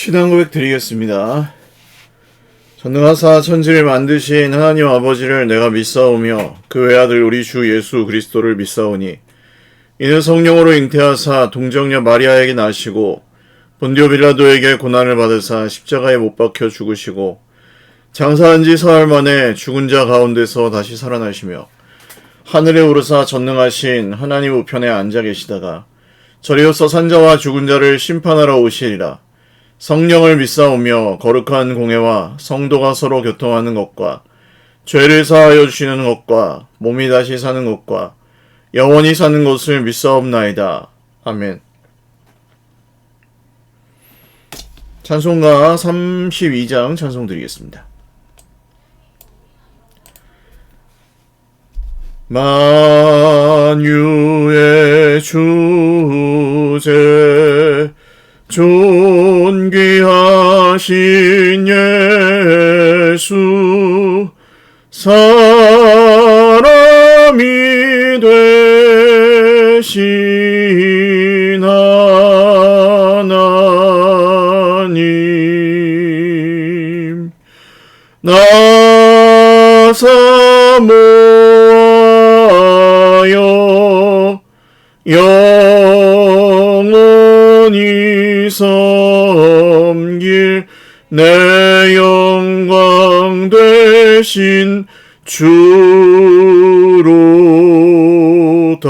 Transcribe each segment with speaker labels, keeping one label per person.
Speaker 1: 신앙 고백 드리겠습니다. 전능하사 천지를 만드신 하나님 아버지를 내가 믿사오며 그 외아들 우리 주 예수 그리스도를 믿사오니 이는 성령으로 잉태하사 동정녀 마리아에게 나시고 본디오 빌라도에게 고난을 받으사 십자가에 못 박혀 죽으시고 장사한 지 사흘 만에 죽은 자 가운데서 다시 살아나시며 하늘에 오르사 전능하신 하나님 우편에 앉아 계시다가 저리로서 산자와 죽은 자를 심판하러 오시리라. 성령을 믿사오며 거룩한 공회와 성도가 서로 교통하는 것과 죄를 사하여 주시는 것과 몸이 다시 사는 것과 영원히 사는 것을 믿사옵나이다. 아멘. 찬송가 32장 찬송 드리겠습니다. 만유의 주제 존귀하신 예수 사람이 되신 하나님 나 사모하여 영원히 섬길 내 영광 되신 주로다.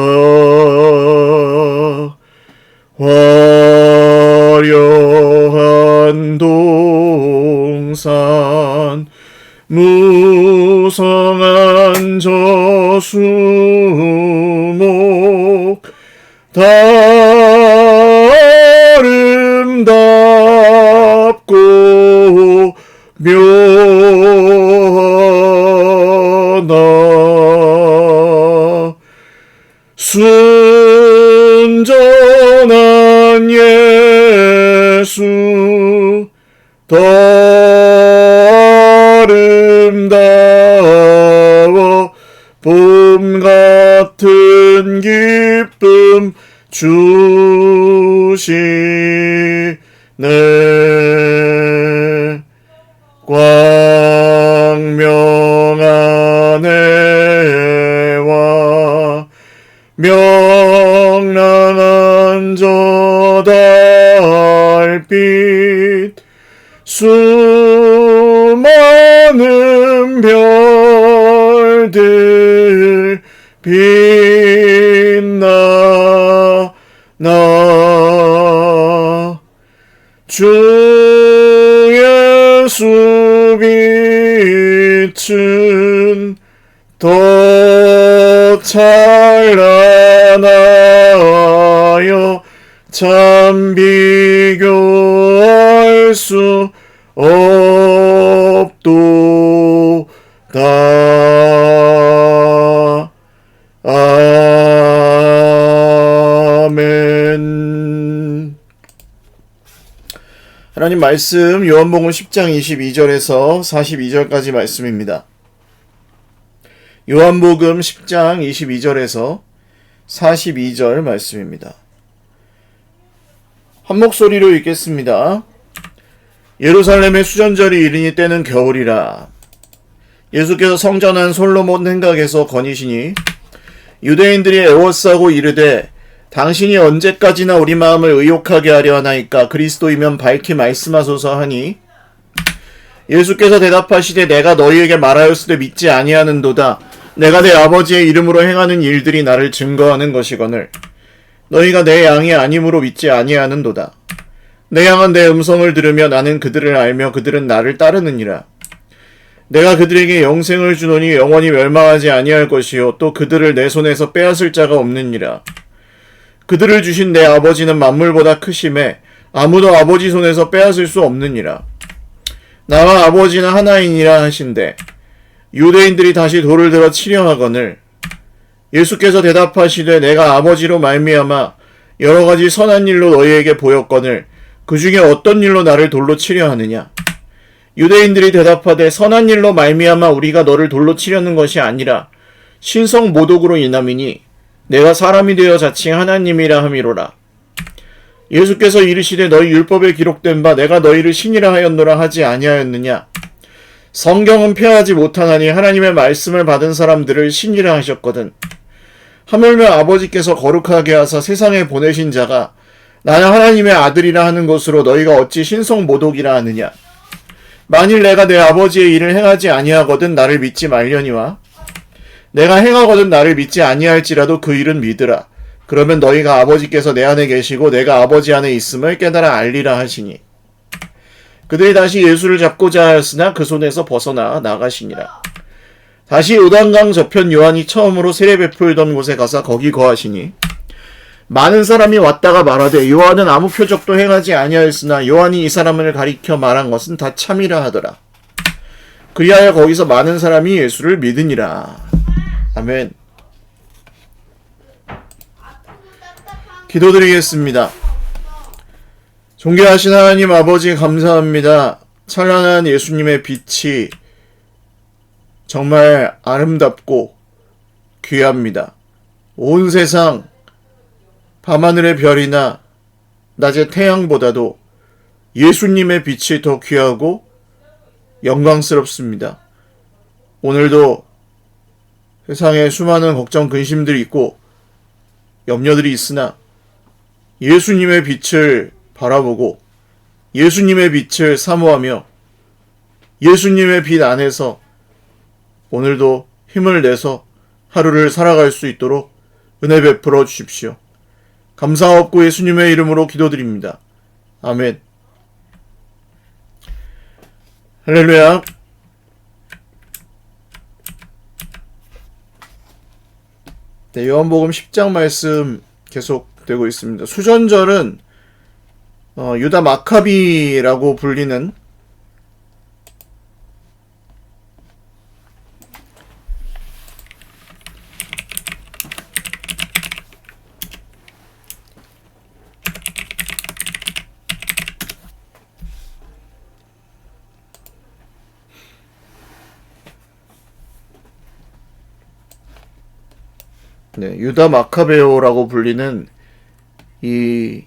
Speaker 1: 화려한 동산 무성한 저수목 다 아름답고 묘하나 순전한 예수 더 아름다워 봄 같은 기쁨 주시네. 광명한 해와 명랑한 저 달빛 수많은 별들 빛나 주 예수 빛은 더 찬란하여 참 비교할 수 없도다. 아멘. 하나님 말씀 요한복음 10장 22절에서 42절까지 말씀입니다. 요한복음 10장 22절에서 42절 말씀입니다. 한 목소리로 읽겠습니다. 예루살렘의 수전절이 이르니 때는 겨울이라. 예수께서 성전한 솔로몬 행각에서 거니시니 유대인들이 애워싸고 이르되 당신이 언제까지나 우리 마음을 의욕하게 하려 하나이까 그리스도이면 밝히 말씀하소서 하니 예수께서 대답하시되 내가 너희에게 말하였으되 믿지 아니하는도다. 내가 내 아버지의 이름으로 행하는 일들이 나를 증거하는 것이거늘 너희가 내 양이 아님으로 믿지 아니하는도다. 내 양은 내 음성을 들으며 나는 그들을 알며 그들은 나를 따르느니라. 내가 그들에게 영생을 주노니 영원히 멸망하지 아니할 것이요 또 그들을 내 손에서 빼앗을 자가 없느니라. 그들을 주신 내 아버지는 만물보다 크심에 아무도 아버지 손에서 빼앗을 수 없느니라. 나와 아버지는 하나이니라 하신대 유대인들이 다시 돌을 들어 치려 하거늘 예수께서 대답하시되 내가 아버지로 말미암아 여러가지 선한 일로 너희에게 보였거늘 그 중에 어떤 일로 나를 돌로 치려 하느냐. 유대인들이 대답하되 선한 일로 말미암아 우리가 너를 돌로 치려는 것이 아니라 신성 모독으로 인함이니 내가 사람이 되어 자칭 하나님이라 함이로라. 예수께서 이르시되 너희 율법에 기록된 바 내가 너희를 신이라 하였노라 하지 아니하였느냐. 성경은 폐하지 못하나니 하나님의 말씀을 받은 사람들을 신이라 하셨거든. 하물며 아버지께서 거룩하게 하사 세상에 보내신 자가 나는 하나님의 아들이라 하는 것으로 너희가 어찌 신성 모독이라 하느냐. 만일 내가 내 아버지의 일을 행하지 아니하거든 나를 믿지 말려니와 내가 행하거든 나를 믿지 아니할지라도 그 일은 믿으라. 그러면 너희가 아버지께서 내 안에 계시고 내가 아버지 안에 있음을 깨달아 알리라 하시니. 그들이 다시 예수를 잡고자 하였으나 그 손에서 벗어나 나가시니라. 다시 요단강 저편 요한이 처음으로 세례 베풀던 곳에 가서 거기 거하시니 많은 사람이 왔다가 말하되 요한은 아무 표적도 행하지 아니하였으나 요한이 이 사람을 가리켜 말한 것은 다 참이라 하더라. 그리하여 거기서 많은 사람이 예수를 믿으니라. 아멘. 기도드리겠습니다. 존귀하신 하나님 아버지 감사합니다. 찬란한 예수님의 빛이 정말 아름답고 귀합니다. 온 세상 밤하늘의 별이나 낮의 태양보다도 예수님의 빛이 더 귀하고 영광스럽습니다. 오늘도 세상에 수많은 걱정, 근심들이 있고 염려들이 있으나 예수님의 빛을 바라보고 예수님의 빛을 사모하며 예수님의 빛 안에서 오늘도 힘을 내서 하루를 살아갈 수 있도록 은혜 베풀어 주십시오. 감사하옵고 예수님의 이름으로 기도드립니다. 아멘. 할렐루야. 네, 요한복음 10장 말씀 계속되고 있습니다. 수전절은 유다 마카비라고 불리는 유다 마카베오라고 불리는 이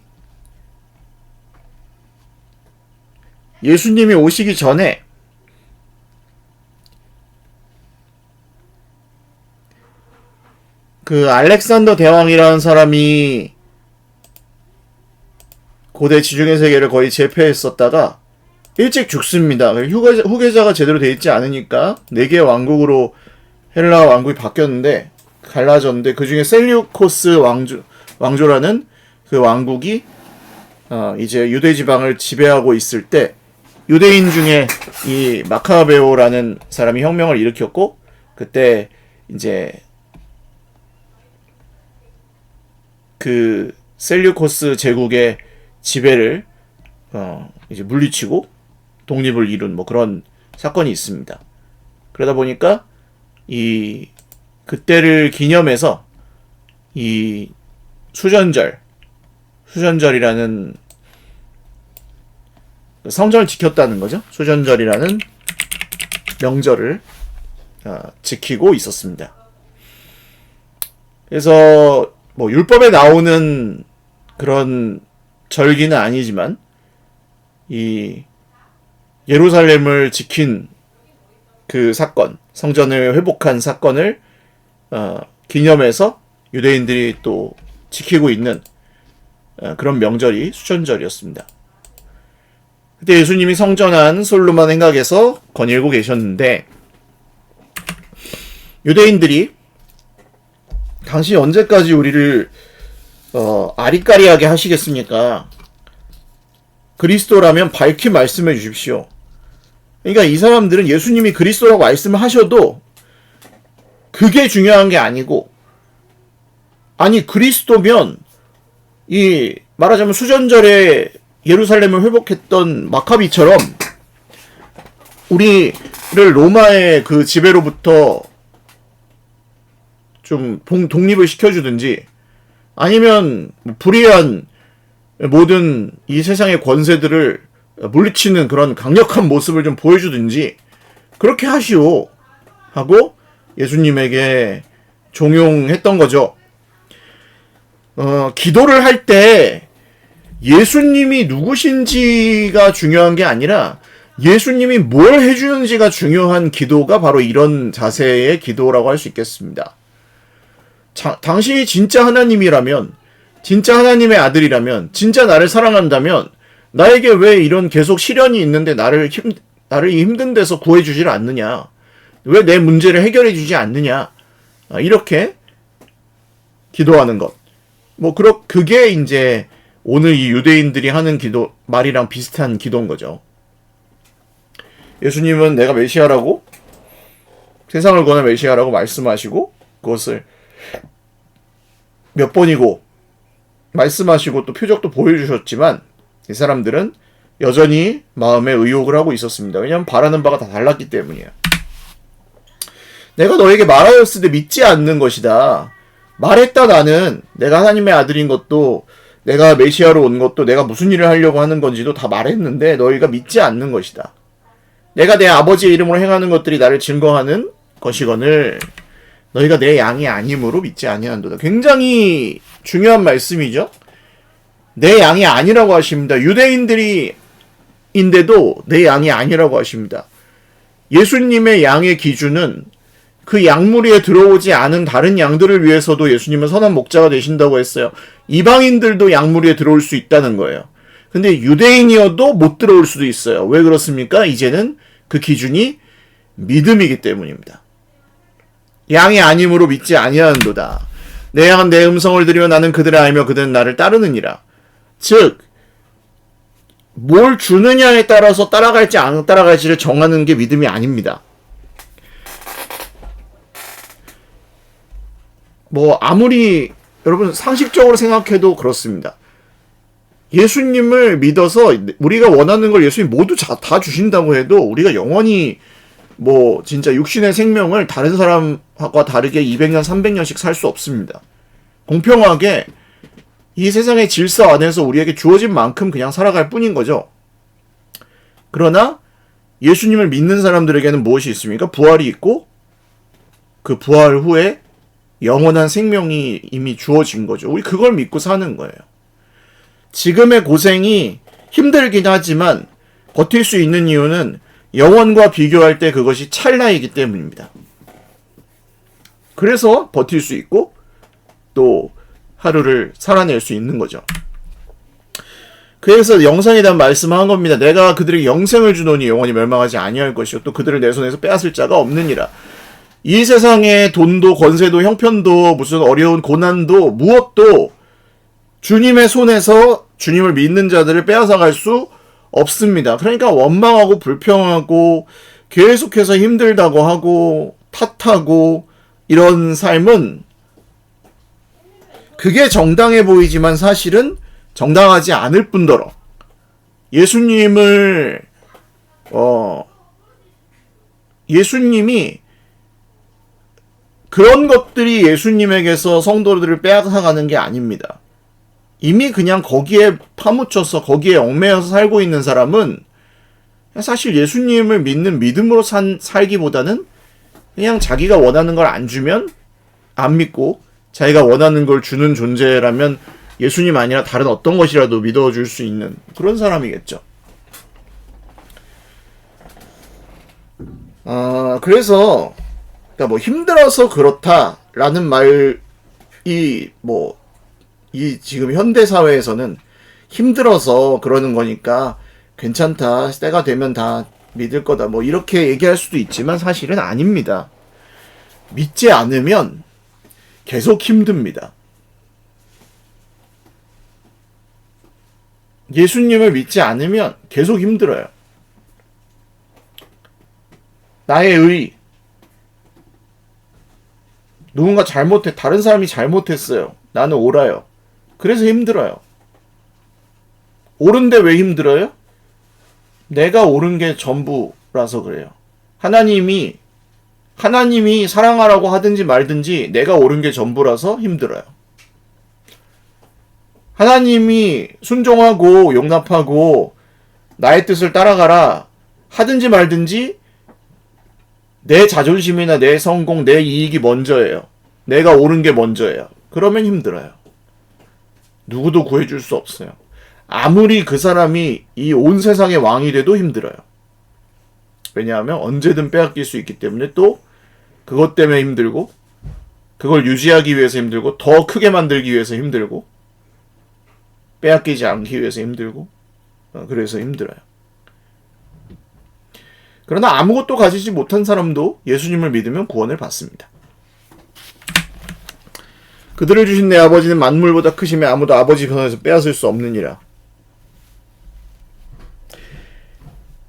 Speaker 1: 예수님이 오시기 전에 그 알렉산더 대왕이라는 사람이 고대 지중해 세계를 거의 제패했었다가 일찍 죽습니다. 후계자가 제대로 돼 있지 않으니까 4개의 왕국으로 헬라 왕국이 바뀌었는데 갈라졌는데 그 중에 셀류코스 왕조라는 그 왕국이 이제 유대 지방을 지배하고 있을 때 유대인 중에 이 마카베오라는 사람이 혁명을 일으켰고 그때 이제 그 셀류코스 제국의 지배를 이제 물리치고 독립을 이룬 뭐 그런 사건이 있습니다. 그러다 보니까 이 그때를 기념해서 이 수전절이라는 성전을 지켰다는 거죠. 수전절이라는 명절을 지키고 있었습니다. 그래서 뭐 율법에 나오는 그런 절기는 아니지만 이 예루살렘을 지킨 그 사건, 성전을 회복한 사건을 기념해서 유대인들이 또 지키고 있는 그런 명절이 수전절이었습니다. 그때 예수님이 성전 안 솔로몬 행각에서 거닐고 계셨는데 유대인들이 당시 언제까지 우리를 아리까리하게 하시겠습니까? 그리스도라면 밝히 말씀해 주십시오. 그러니까 이 사람들은 예수님이 그리스도라고 말씀을 하셔도 그게 중요한 게 아니고 아니 그리스도면 이 말하자면 수전절에 예루살렘을 회복했던 마카비처럼 우리를 로마의 그 지배로부터 좀 독립을 시켜주든지 아니면 불의한 모든 이 세상의 권세들을 물리치는 그런 강력한 모습을 좀 보여주든지 그렇게 하시오 하고 예수님에게 종용했던 거죠. 기도를 할 때 예수님이 누구신지가 중요한 게 아니라 예수님이 뭘 해주는지가 중요한 기도가 바로 이런 자세의 기도라고 할 수 있겠습니다. 당신이 진짜 하나님이라면, 진짜 하나님의 아들이라면, 진짜 나를 사랑한다면 나에게 왜 이런 계속 시련이 있는데 나를 힘든 데서 구해주질 않느냐? 왜 내 문제를 해결해주지 않느냐? 이렇게 기도하는 것. 그게 이제 오늘 이 유대인들이 하는 기도, 말이랑 비슷한 기도인 거죠. 예수님은 내가 메시아라고, 세상을 구원할 메시아라고 말씀하시고, 그것을 몇 번이고 말씀하시고 또 표적도 보여주셨지만, 이 사람들은 여전히 마음에 의혹을 하고 있었습니다. 왜냐하면 바라는 바가 다 달랐기 때문이에요. 내가 너에게 말하였을 때 믿지 않는 것이다. 말했다. 나는 내가 하나님의 아들인 것도, 내가 메시아로 온 것도, 내가 무슨 일을 하려고 하는 건지도 다 말했는데 너희가 믿지 않는 것이다. 내가 내 아버지의 이름으로 행하는 것들이 나를 증거하는 것이거늘 너희가 내 양이 아님으로 믿지 아니한도다. 굉장히 중요한 말씀이죠. 내 양이 아니라고 하십니다. 유대인들이 인데도 내 양이 아니라고 하십니다. 예수님의 양의 기준은 그 양무리에 들어오지 않은 다른 양들을 위해서도 예수님은 선한 목자가 되신다고 했어요. 이방인들도 양무리에 들어올 수 있다는 거예요. 근데 유대인이어도 못 들어올 수도 있어요. 왜 그렇습니까? 이제는 그 기준이 믿음이기 때문입니다. 양이 아님으로 믿지 아니하는도다. 내 양은 내 음성을 들으며 나는 그들을 알며 그들은 나를 따르느니라. 즉, 뭘 주느냐에 따라서 따라갈지 안 따라갈지를 정하는 게 믿음이 아닙니다. 아무리 여러분 상식적으로 생각해도 그렇습니다. 예수님을 믿어서 우리가 원하는 걸 예수님 모두 다 주신다고 해도 우리가 영원히 진짜 육신의 생명을 다른 사람과 다르게 200년, 300년씩 살 수 없습니다. 공평하게 이 세상의 질서 안에서 우리에게 주어진 만큼 그냥 살아갈 뿐인 거죠. 그러나 예수님을 믿는 사람들에게는 무엇이 있습니까? 부활이 있고 그 부활 후에 영원한 생명이 이미 주어진 거죠. 우리 그걸 믿고 사는 거예요. 지금의 고생이 힘들긴 하지만 버틸 수 있는 이유는 영원과 비교할 때 그것이 찰나이기 때문입니다. 그래서 버틸 수 있고 또 하루를 살아낼 수 있는 거죠. 그래서 영생에 대한 말씀을 한 겁니다. 내가 그들에게 영생을 주노니 영원히 멸망하지 아니할 것이요 또 그들을 내 손에서 빼앗을 자가 없느니라. 이 세상의 돈도 권세도 형편도 무슨 어려운 고난도 무엇도 주님의 손에서 주님을 믿는 자들을 빼앗아갈 수 없습니다. 그러니까 원망하고 불평하고 계속해서 힘들다고 하고 탓하고 이런 삶은 그게 정당해 보이지만 사실은 정당하지 않을 뿐더러 예수님이 그런 것들이 예수님에게서 성도들을 빼앗아가는 게 아닙니다. 이미 그냥 거기에 파묻혀서 거기에 얽매여서 살고 있는 사람은 사실 예수님을 믿는 믿음으로 살기보다는 그냥 자기가 원하는 걸 안 주면 안 믿고 자기가 원하는 걸 주는 존재라면 예수님 아니라 다른 어떤 것이라도 믿어줄 수 있는 그런 사람이겠죠. 그래서 그러니까 힘들어서 그렇다라는 말이 이 지금 현대 사회에서는 힘들어서 그러는 거니까 괜찮다, 때가 되면 다 믿을 거다, 이렇게 얘기할 수도 있지만 사실은 아닙니다. 믿지 않으면 계속 힘듭니다. 예수님을 믿지 않으면 계속 힘들어요. 나의 의, 누군가 다른 사람이 잘못했어요. 나는 옳아요. 그래서 힘들어요. 옳은데 왜 힘들어요? 내가 옳은 게 전부라서 그래요. 하나님이 사랑하라고 하든지 말든지 내가 옳은 게 전부라서 힘들어요. 하나님이 순종하고 용납하고 나의 뜻을 따라가라 하든지 말든지 내 자존심이나 내 성공, 내 이익이 먼저예요. 내가 옳은 게 먼저예요. 그러면 힘들어요. 누구도 구해줄 수 없어요. 아무리 그 사람이 이 온 세상의 왕이 돼도 힘들어요. 왜냐하면 언제든 빼앗길 수 있기 때문에, 또 그것 때문에 힘들고, 그걸 유지하기 위해서 힘들고, 더 크게 만들기 위해서 힘들고, 빼앗기지 않기 위해서 힘들고, 그래서 힘들어요. 그러나 아무것도 가지지 못한 사람도 예수님을 믿으면 구원을 받습니다. 그들을 주신 내 아버지는 만물보다 크심에 아무도 아버지 손에서 빼앗을 수 없느니라.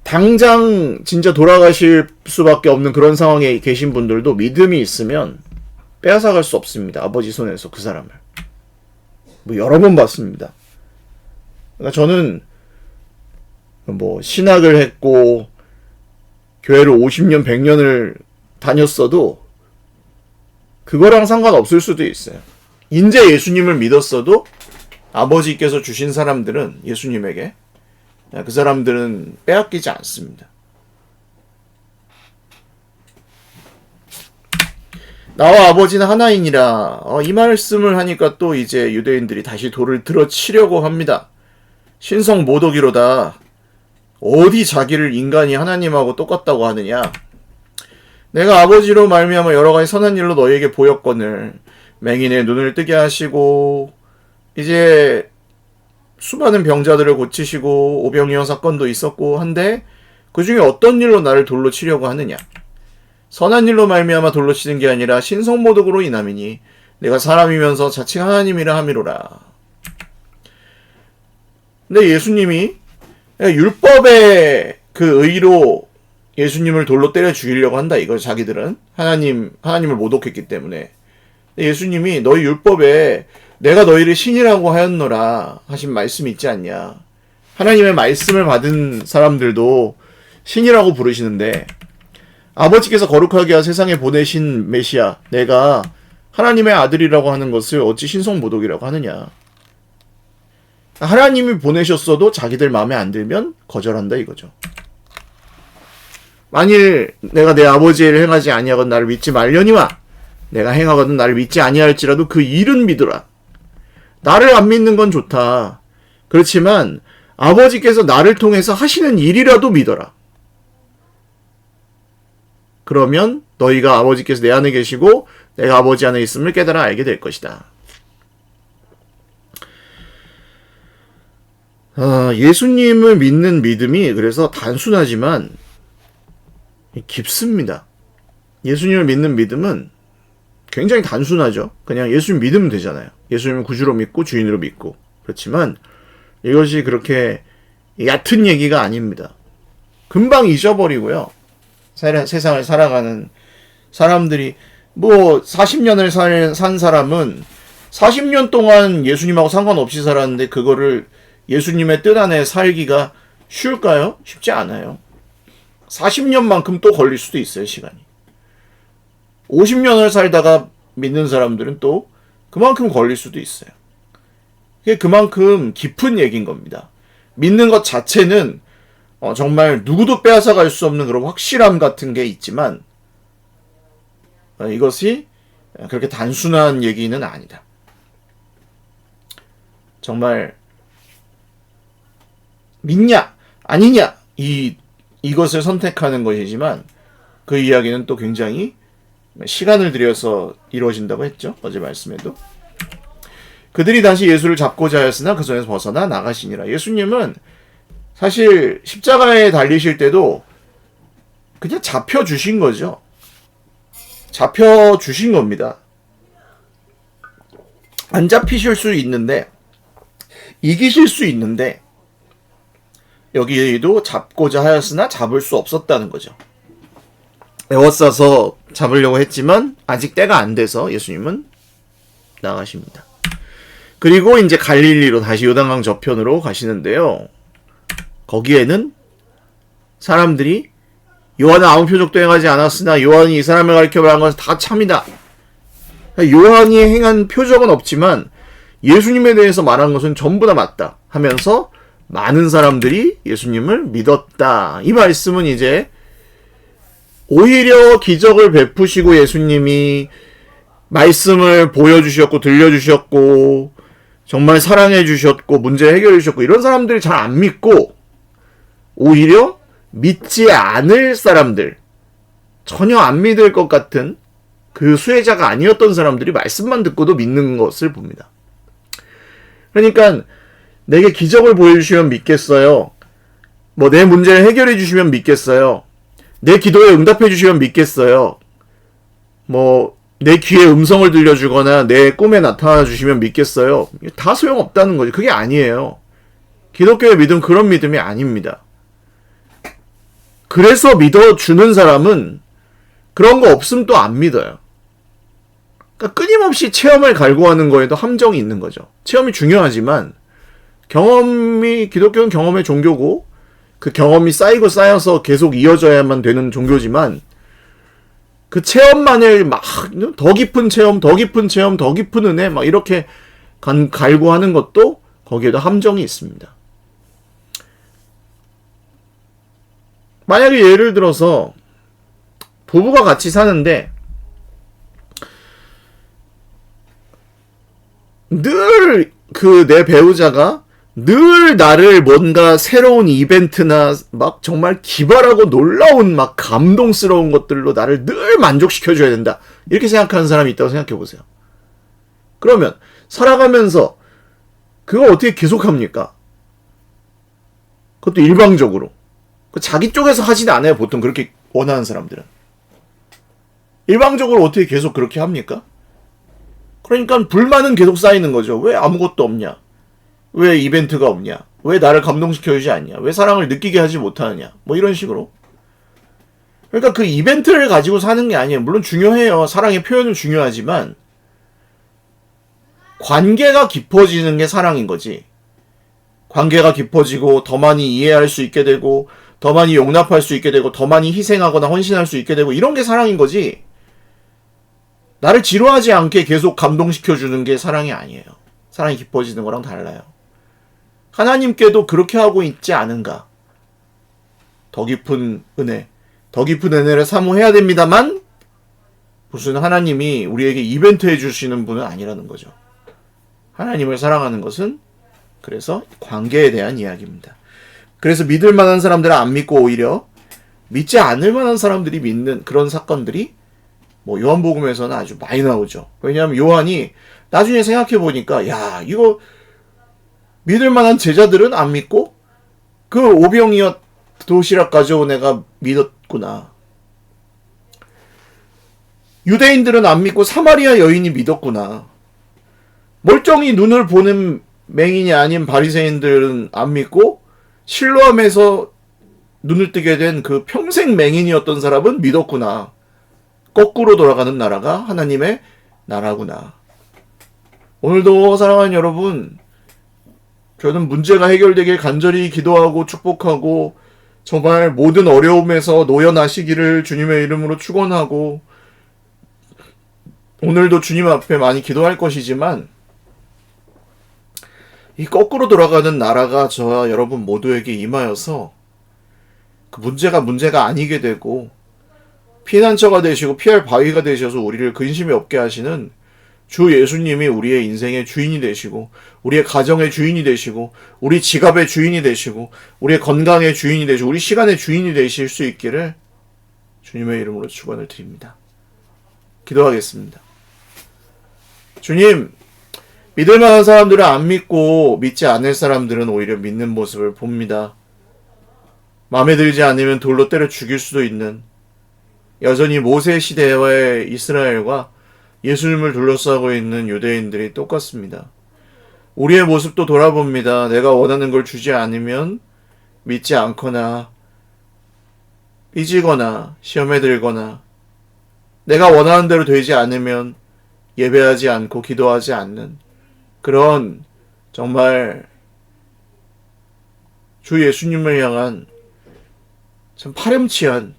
Speaker 1: 당장 진짜 돌아가실 수밖에 없는 그런 상황에 계신 분들도 믿음이 있으면 빼앗아갈 수 없습니다. 아버지 손에서 그 사람을. 여러 번 봤습니다. 그러니까 저는 신학을 했고 교회를 50년, 100년을 다녔어도 그거랑 상관없을 수도 있어요. 인제 예수님을 믿었어도 아버지께서 주신 사람들은 예수님에게 그 사람들은 빼앗기지 않습니다. 나와 아버지는 하나이니라. 이 말씀을 하니까 또 이제 유대인들이 다시 돌을 들어치려고 합니다. 신성 모독이로다. 어디 자기를 인간이 하나님하고 똑같다고 하느냐. 내가 아버지로 말미암아 여러 가지 선한 일로 너희에게 보였거늘 맹인의 눈을 뜨게 하시고 이제 수많은 병자들을 고치시고 오병이어 사건도 있었고 한데 그 중에 어떤 일로 나를 돌로 치려고 하느냐. 선한 일로 말미암아 돌로 치는 게 아니라 신성모독으로 인함이니 내가 사람이면서 자칭 하나님이라 함이로라. 근데 예수님이 율법의 그 의로 예수님을 돌로 때려 죽이려고 한다 이거. 자기들은 하나님을 모독했기 때문에. 예수님이 너희 율법에 내가 너희를 신이라고 하였노라 하신 말씀이 있지 않냐. 하나님의 말씀을 받은 사람들도 신이라고 부르시는데 아버지께서 거룩하게 하여 세상에 보내신 메시아 내가 하나님의 아들이라고 하는 것을 어찌 신성모독이라고 하느냐. 하나님이 보내셨어도 자기들 마음에 안 들면 거절한다 이거죠. 만일 내가 내 아버지의 일을 행하지 아니하거든 나를 믿지 말려니와 내가 행하거든 나를 믿지 아니할지라도 그 일은 믿으라. 나를 안 믿는 건 좋다. 그렇지만 아버지께서 나를 통해서 하시는 일이라도 믿어라. 그러면 너희가 아버지께서 내 안에 계시고 내가 아버지 안에 있음을 깨달아 알게 될 것이다. 예수님을 믿는 믿음이 그래서 단순하지만 깊습니다. 예수님을 믿는 믿음은 굉장히 단순하죠. 그냥 예수님 믿으면 되잖아요. 예수님을 구주로 믿고 주인으로 믿고. 그렇지만 이것이 그렇게 얕은 얘기가 아닙니다. 금방 잊어버리고요. 세상을 살아가는 사람들이 40년을 산 사람은 40년 동안 예수님하고 상관없이 살았는데 그거를 예수님의 뜻 안에 살기가 쉬울까요? 쉽지 않아요. 40년만큼 또 걸릴 수도 있어요, 시간이. 50년을 살다가 믿는 사람들은 또 그만큼 걸릴 수도 있어요. 그게 그만큼 깊은 얘기인 겁니다. 믿는 것 자체는 정말 누구도 빼앗아갈 수 없는 그런 확실함 같은 게 있지만 이것이 그렇게 단순한 얘기는 아니다. 정말 믿냐 아니냐 이것을 선택하는 것이지만 그 이야기는 또 굉장히 시간을 들여서 이루어진다고 했죠. 어제 말씀에도. 그들이 다시 예수를 잡고자 하였으나 그 손에서 벗어나 나가시니라. 예수님은 사실 십자가에 달리실 때도 그냥 잡혀주신 거죠. 잡혀주신 겁니다. 안 잡히실 수 있는데 이기실 수 있는데 여기에도 잡고자 하였으나 잡을 수 없었다는 거죠. 에워싸서 잡으려고 했지만 아직 때가 안 돼서 예수님은 나가십니다. 그리고 이제 갈릴리로 다시 요단강 저편으로 가시는데요. 거기에는 사람들이 요한은 아무 표적도 행하지 않았으나 요한이 이 사람을 가리켜 말한 것은 다 참이다. 요한이 행한 표적은 없지만 예수님에 대해서 말한 것은 전부 다 맞다 하면서 많은 사람들이 예수님을 믿었다. 이 말씀은 이제 오히려 기적을 베푸시고 예수님이 말씀을 보여주셨고 들려주셨고 정말 사랑해 주셨고 문제 해결해 주셨고 이런 사람들이 잘 안 믿고 오히려 믿지 않을 사람들, 전혀 안 믿을 것 같은 그 수혜자가 아니었던 사람들이 말씀만 듣고도 믿는 것을 봅니다. 그러니까 내게 기적을 보여주시면 믿겠어요. 뭐 내 문제를 해결해 주시면 믿겠어요. 내 기도에 응답해 주시면 믿겠어요. 뭐 내 귀에 음성을 들려주거나 내 꿈에 나타나 주시면 믿겠어요. 다 소용없다는 거죠. 그게 아니에요. 기독교의 믿음 그런 믿음이 아닙니다. 그래서 믿어주는 사람은 그런 거 없으면 또 안 믿어요. 그러니까 끊임없이 체험을 갈구하는 거에도 함정이 있는 거죠. 체험이 중요하지만 기독교는 경험의 종교고 그 경험이 쌓이고 쌓여서 계속 이어져야만 되는 종교지만 그 체험만을 막 더 깊은 체험, 더 깊은 체험, 더 깊은 은혜 막 이렇게 갈구하는 것도 거기에도 함정이 있습니다. 만약에 예를 들어서 부부가 같이 사는데 늘 내 배우자가 늘 나를 뭔가 새로운 이벤트나 막 정말 기발하고 놀라운 막 감동스러운 것들로 나를 늘 만족시켜줘야 된다. 이렇게 생각하는 사람이 있다고 생각해 보세요. 그러면 살아가면서 그걸 어떻게 계속합니까? 그것도 일방적으로. 자기 쪽에서 하진 않아요. 보통 그렇게 원하는 사람들은. 일방적으로 어떻게 계속 그렇게 합니까? 그러니까 불만은 계속 쌓이는 거죠. 왜 아무것도 없냐? 왜 이벤트가 없냐? 왜 나를 감동시켜주지 않냐? 왜 사랑을 느끼게 하지 못하느냐? 뭐 이런 식으로. 그러니까 그 이벤트를 가지고 사는 게 아니에요. 물론 중요해요. 사랑의 표현은 중요하지만 관계가 깊어지는 게 사랑인 거지. 관계가 깊어지고 더 많이 이해할 수 있게 되고 더 많이 용납할 수 있게 되고 더 많이 희생하거나 헌신할 수 있게 되고 이런 게 사랑인 거지. 나를 지루하지 않게 계속 감동시켜주는 게 사랑이 아니에요. 사랑이 깊어지는 거랑 달라요. 하나님께도 그렇게 하고 있지 않은가. 더 깊은 은혜, 더 깊은 은혜를 사모해야 됩니다만 무슨 하나님이 우리에게 이벤트 해주시는 분은 아니라는 거죠. 하나님을 사랑하는 것은 그래서 관계에 대한 이야기입니다. 그래서 믿을 만한 사람들은 안 믿고 오히려 믿지 않을 만한 사람들이 믿는 그런 사건들이 뭐 요한복음에서는 아주 많이 나오죠. 왜냐하면 요한이 나중에 생각해보니까 야 이거 믿을 만한 제자들은 안 믿고 그 오병이어 도시락 가져온 애가 믿었구나. 유대인들은 안 믿고 사마리아 여인이 믿었구나. 멀쩡히 눈을 보는 맹인이 아닌 바리새인들은 안 믿고 실로암에서 눈을 뜨게 된 그 평생 맹인이었던 사람은 믿었구나. 거꾸로 돌아가는 나라가 하나님의 나라구나. 오늘도 사랑하는 여러분, 저는 문제가 해결되길 간절히 기도하고 축복하고 정말 모든 어려움에서 놓여나시기를 주님의 이름으로 축원하고 오늘도 주님 앞에 많이 기도할 것이지만 이 거꾸로 돌아가는 나라가 저와 여러분 모두에게 임하여서 그 문제가 아니게 되고 피난처가 되시고 피할 바위가 되셔서 우리를 근심이 없게 하시는 주 예수님이 우리의 인생의 주인이 되시고 우리의 가정의 주인이 되시고 우리 지갑의 주인이 되시고 우리의 건강의 주인이 되시고 우리 시간의 주인이 되실 수 있기를 주님의 이름으로 축원을 드립니다. 기도하겠습니다. 주님, 믿을 만한 사람들은 안 믿고 믿지 않을 사람들은 오히려 믿는 모습을 봅니다. 마음에 들지 않으면 돌로 때려 죽일 수도 있는 여전히 모세 시대의 이스라엘과 예수님을 둘러싸고 있는 유대인들이 똑같습니다. 우리의 모습도 돌아봅니다. 내가 원하는 걸 주지 않으면 믿지 않거나 삐지거나 시험에 들거나 내가 원하는 대로 되지 않으면 예배하지 않고 기도하지 않는 그런 정말 주 예수님을 향한 참 파렴치한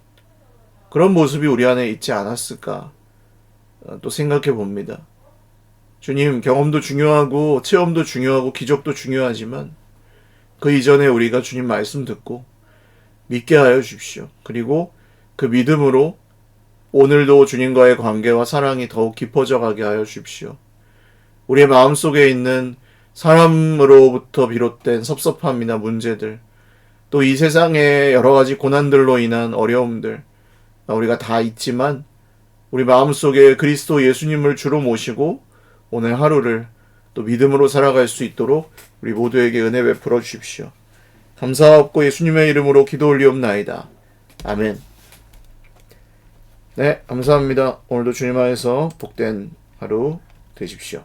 Speaker 1: 그런 모습이 우리 안에 있지 않았을까 또 생각해 봅니다. 주님, 경험도 중요하고 체험도 중요하고 기적도 중요하지만 그 이전에 우리가 주님 말씀 듣고 믿게 하여 주십시오. 그리고 그 믿음으로 오늘도 주님과의 관계와 사랑이 더욱 깊어져 가게 하여 주십시오. 우리의 마음속에 있는 사람으로부터 비롯된 섭섭함이나 문제들, 또 이 세상의 여러 가지 고난들로 인한 어려움들, 우리가 다 있지만 우리 마음속에 그리스도 예수님을 주로 모시고 오늘 하루를 또 믿음으로 살아갈 수 있도록 우리 모두에게 은혜 베풀어 주십시오. 감사하옵고 예수님의 이름으로 기도 올리옵나이다. 아멘. 네, 감사합니다. 오늘도 주님 안에서 복된 하루 되십시오.